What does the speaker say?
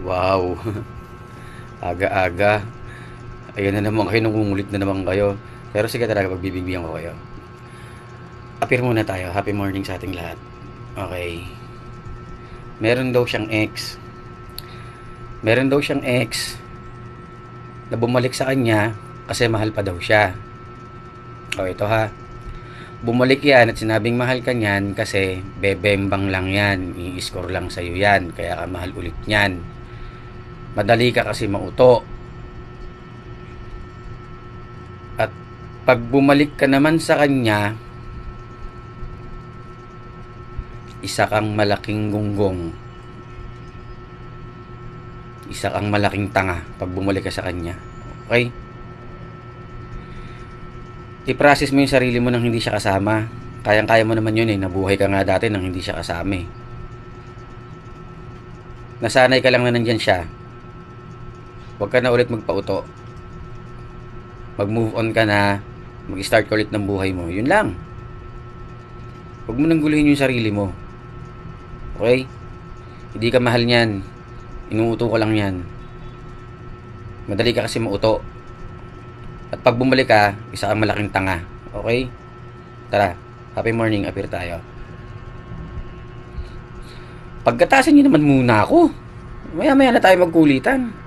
Wow, aga-aga. Ayan na naman kayo, nangungulit na naman kayo. Pero sige talaga, pagbibigyan ko kayo. Appear muna tayo. Happy morning sa ating lahat. Okay. Meron daw siyang ex. Meron daw siyang ex na bumalik sa kanya kasi mahal pa daw siya. O ito ha. Bumalik yan at sinabing mahal ka niyan kasi bebembang lang yan. I-score lang sa'yo yan. Kaya ka mahal ulit niyan. Madali ka kasi mauto. At pag bumalik ka naman sa kanya, isa kang malaking gunggong. Isa kang malaking tanga pag bumalik ka sa kanya. Okay? I-process mo yung sarili mo nang hindi siya kasama. Kayang-kaya mo naman yun eh. Nabuhay ka nga dati nang hindi siya kasama eh. Nasanay ka lang na nandyan siya. Huwag ka na ulit magpauto. Mag-move on ka na. Mag-start ka ulit ng buhay mo. Yun lang. Huwag mo nang guluhin yung sarili mo. Okay? Hindi ka mahal niyan. Inuuto ko lang yan. Madali ka kasi mauto. At pag bumalik ka, isa kang malaking tanga. Okay? Tara, happy morning, appear tayo. Pagkatasan niyo naman muna ako. Maya-maya na tayo magkulitan.